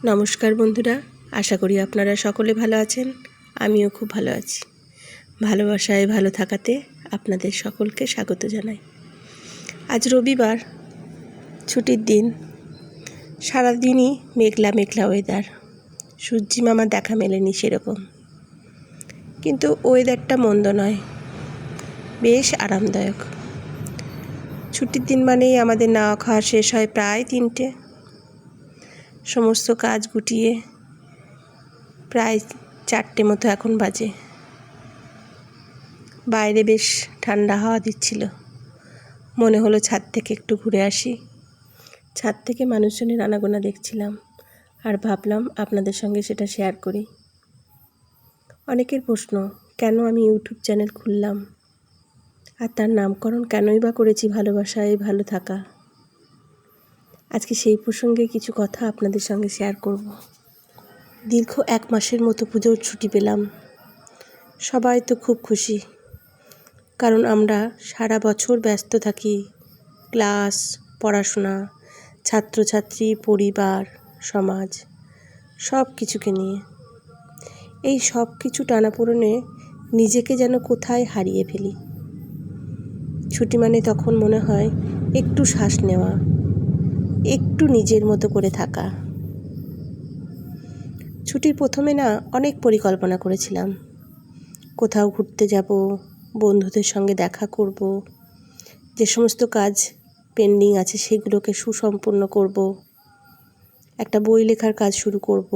নমস্কার বন্ধুরা, আশা করি আপনারা সকলে ভালো আছেন। আমিও খুব ভালো আছি। ভালোবাসায় ভালো থাকাতে আপনাদের সকলকে স্বাগত জানাই। আজ রবিবার, ছুটির দিন। সারাদিনই মেঘলা মেঘলা ওয়েদার, সূর্যি মামা দেখা মেলেনি সেরকম, কিন্তু ওয়েদারটা মন্দ নয়, বেশ আরামদায়ক। ছুটির দিন মানেই আমাদের নাওয়া খাওয়া শেষ হয় প্রায় 3টে। সমস্ত কাজ গুটিয়ে প্রায় 4টে মতো এখন বাজে। বাইরে বেশ ঠান্ডা হাওয়া দিচ্ছিল। মনে হলো ছাদ থেকে একটু ঘুরে আসি। ছাদ থেকে মানুষজনের আনাগোনা দেখছিলাম আর ভাবলাম আপনাদের সঙ্গে সেটা শেয়ার করি। অনেকের প্রশ্ন, কেন আমি ইউটিউব চ্যানেল খুললাম আর তার নামকরণ কেনই বা করেছি ভালোবাসায় ভালো থাকা। আজকে সেই প্রসঙ্গে কিছু কথা আপনাদের সঙ্গে শেয়ার করব। দীর্ঘ 1 মাসের মতো পুজোর ছুটি পেলাম। সবাই তো খুব খুশি, কারণ আমরা সারা বছর ব্যস্ত থাকি ক্লাস, পড়াশোনা, ছাত্রছাত্রী, পরিবার, সমাজ, সব কিছুকে নিয়ে। এই সব কিছু টানাপোড়েনে নিজেকে যেন কোথায় হারিয়ে ফেলি। ছুটি মানে তখন মনে হয় একটু শ্বাস নেওয়া, একটু নিজের মতো করে থাকা। ছুটির প্রথমে অনেক পরিকল্পনা করেছিলাম। কোথাও ঘুরতে যাব, বন্ধুদের সঙ্গে দেখা করব, যে সমস্ত কাজ পেন্ডিং আছে সেগুলোকে সুসম্পন্ন করব, একটা বই লেখার কাজ শুরু করব,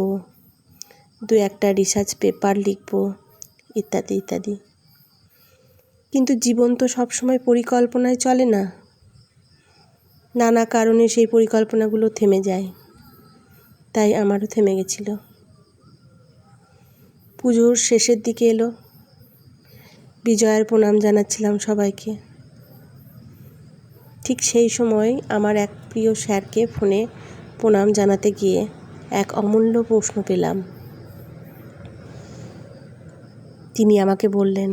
2-1টা রিসার্চ পেপার লিখব, ইত্যাদি ইত্যাদি। কিন্তু জীবন তো সবসময় পরিকল্পনায় চলে না। নানা কারণে সেই পরিকল্পনাগুলো থেমে যায়। তাই আমারও থেমে গেছিল। পুজোর শেষের দিকে এলো। বিজয়ার প্রণাম জানাচ্ছিলাম সবাইকে। ঠিক সেই সময় আমার এক প্রিয় স্যারকে ফোনে প্রণাম জানাতে গিয়ে এক অমূল্য প্রশ্ন পেলাম। তিনি আমাকে বললেন,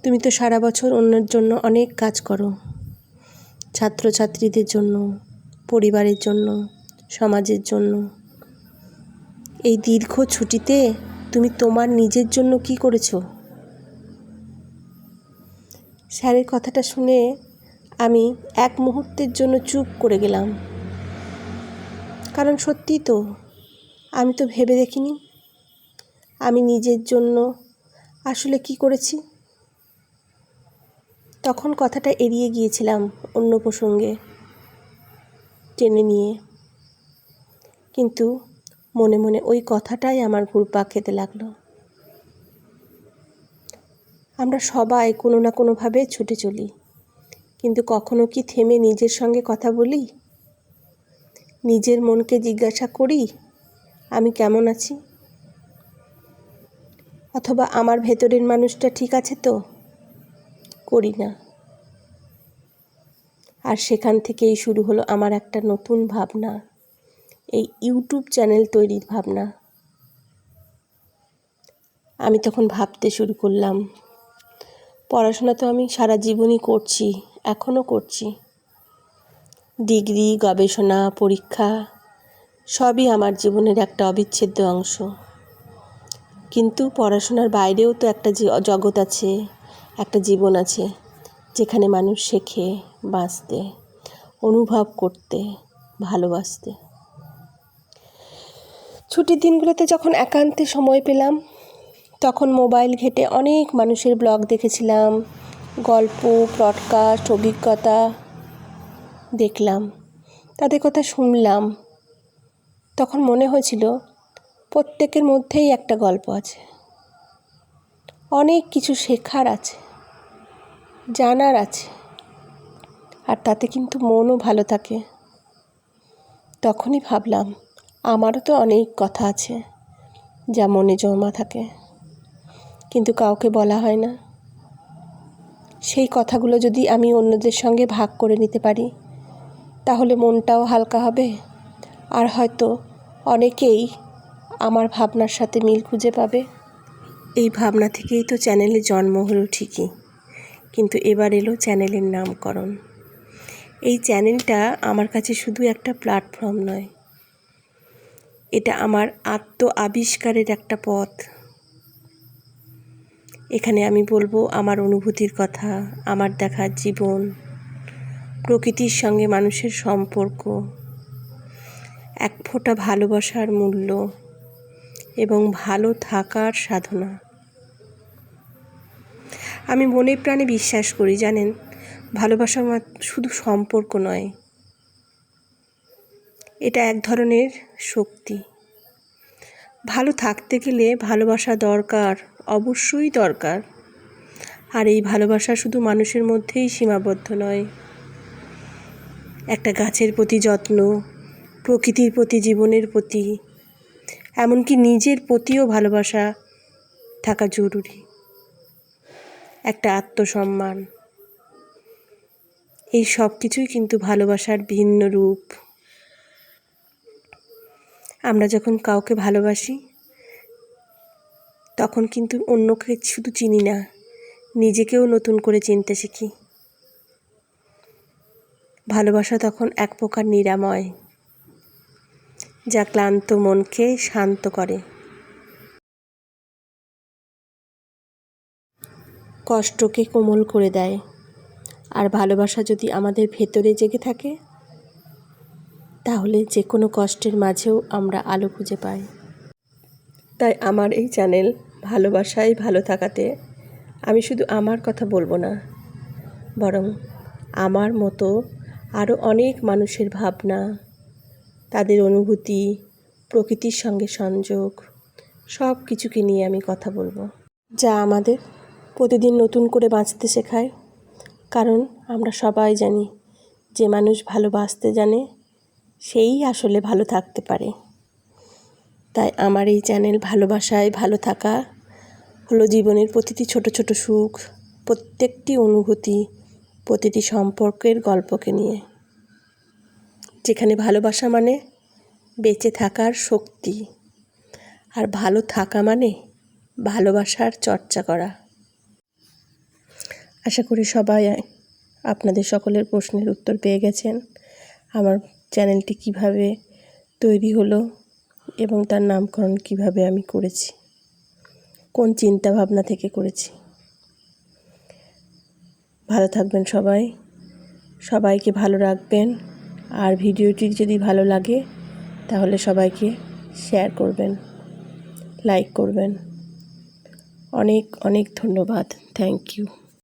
তুমি তো সারা বছর অন্যের জন্য অনেক কাজ করো, ছাত্রছাত্রীদের জন্য, পরিবারের জন্য, সমাজের জন্য। এই দীর্ঘ ছুটিতে তুমি তোমার নিজের জন্য কি করেছো? স্যারের কথাটা শুনে আমি এক মুহূর্তের জন্য চুপ করে গেলাম। কারণ সত্যিই তো, আমি তো ভেবে দেখিনি আমি নিজের জন্য আসলে কি করেছি। তখন কথাটা এড়িয়ে গিয়েছিলাম অন্য প্রসঙ্গে টেনে নিয়ে, কিন্তু মনে মনে ওই কথাটাই আমার ঘুরপাক খেতে লাগলো। আমরা সবাই কোনো না কোনোভাবে ছুটে চলি, কিন্তু কখনো কি থেমে নিজের সঙ্গে কথা বলি? নিজের মনকে জিজ্ঞাসা করি, আমি কেমন আছি? অথবা আমার ভেতরের মানুষটা ঠিক আছে তো? করি না। আর সেখান থেকেই শুরু হলো আমার একটা নতুন ভাবনা, এই ইউটিউব চ্যানেল তৈরির ভাবনা। আমি তখন ভাবতে শুরু করলাম, পড়াশোনা তো আমি সারা জীবনই করছি, এখনও করছি। ডিগ্রি, গবেষণা, পরীক্ষা সবই আমার জীবনের একটা অবিচ্ছেদ্য অংশ। কিন্তু পড়াশোনার বাইরেও তো একটা জগৎ আছে, একটা জীবন আছে, যেখানে মানুষ শেখে বাঁচতে, অনুভব করতে, ভালোবাসতে। ছুটির দিনগুলোতে যখন একান্তে সময় পেলাম, তখন মোবাইল ঘেঁটে অনেক মানুষের ব্লগ দেখেছিলাম, গল্প, পডকাস্ট, অভিজ্ঞতা দেখলাম, তাদের কথা শুনলাম। তখন মনে হয়েছিল প্রত্যেকের মধ্যেই একটা গল্প আছে, অনেক কিছু শেখার আছে, জানার আছে, আর তাতে কিন্তু মনও ভালো থাকে। তখনই ভাবলাম, আমারও তো অনেক কথা আছে যা মনে জমা থাকে, কিন্তু কাউকে বলা হয় না। সেই কথাগুলো যদি আমি অন্যদের সঙ্গে ভাগ করে নিতে পারি, তাহলে মনটাও হালকা হবে, আর হয়তো অনেকেই আমার ভাবনার সাথে মিল খুঁজে পাবে। এই ভাবনা থেকেই তো চ্যানেলের জন্ম হলো ঠিকই, কিন্তু এবার এলো চ্যানেলের নামকরণ। এই চ্যানেলটা আমার কাছে শুধু একটা প্ল্যাটফর্ম নয়, এটা আমার আত্ম আবিষ্কারের একটা পথ। এখানে আমি বলবো আমার অনুভূতির কথা, আমার দেখা জীবন, প্রকৃতির সঙ্গে মানুষের সম্পর্ক, এক ফোঁটা ভালোবাসার মূল্য এবং ভালো থাকার সাধনা। আমি মনে প্রাণে বিশ্বাস করি, জানেন, ভালোবাসা শুধু সম্পর্ক নয়, এটা এক ধরনের শক্তি। ভালো থাকতে গেলে ভালোবাসা দরকার, অবশ্যই দরকার। আর এই ভালোবাসা শুধু মানুষের মধ্যেই সীমাবদ্ধ নয়। একটা গাছের প্রতি যত্ন, প্রকৃতির প্রতি, জীবনের প্রতি, এমনকি নিজের প্রতিও ভালোবাসা থাকা জরুরি। একটা আত্মসম্মান, এই সব কিছুই কিন্তু ভালোবাসার ভিন্ন রূপ। আমরা যখন কাউকে ভালোবাসি তখন কিন্তু অন্যকে শুধু চিনি না, নিজেকেও নতুন করে চিনতে শিখি। ভালোবাসা তখন এক প্রকার নিরাময়, যা ক্লান্ত মনকে শান্ত করে, কষ্টকে কোমল করে দেয়। আর ভালোবাসা যদি আমাদের ভেতরে জেগে থাকে, তাহলে যে কোনো কষ্টের মাঝেও আমরা আলো খুঁজে পাই। তাই আমার এই চ্যানেল ভালোবাসায় ভালো থাকাতে আমি শুধু আমার কথা বলবো না, বরং আমার মতো আরও অনেক মানুষের ভাবনা, তাদের অনুভূতি, প্রকৃতির সঙ্গে সংযোগ, সব কিছুকে নিয়ে আমি কথা বলবো, যা আমাদের প্রতিদিন নতুন করে বাঁচতে শেখায়। কারণ আমরা সবাই জানি, যে মানুষ ভালোবাসতে জানে সেই আসলে ভালো থাকতে পারে। তাই আমার এই চ্যানেল ভালোবাসায় ভালো থাকা হলো জীবনের প্রতিটি ছোট ছোট সুখ, প্রত্যেকটি অনুভূতি, প্রতিটি সম্পর্কের গল্পকে নিয়ে, যেখানে ভালোবাসা মানে বেঁচে থাকার শক্তি, আর ভালো থাকা মানে ভালোবাসার চর্চা করা। আশা করি সবাই আপনাদের সকলের প্রশ্নের উত্তর পেয়ে গেছেন। আমার চ্যানেলটি কিভাবে তৈরি হলো এবং তার নামকরণ কিভাবে আমি করেছি, কোন চিন্তা ভাবনা থেকে করেছি। ভালো থাকবেন সবাই, সবাইকে ভালো রাখবেন। আর ভিডিওটি যদি ভালো লাগে তাহলে সবাইকে শেয়ার করবেন, লাইক করবেন। অনেক অনেক ধন্যবাদ। Thank you.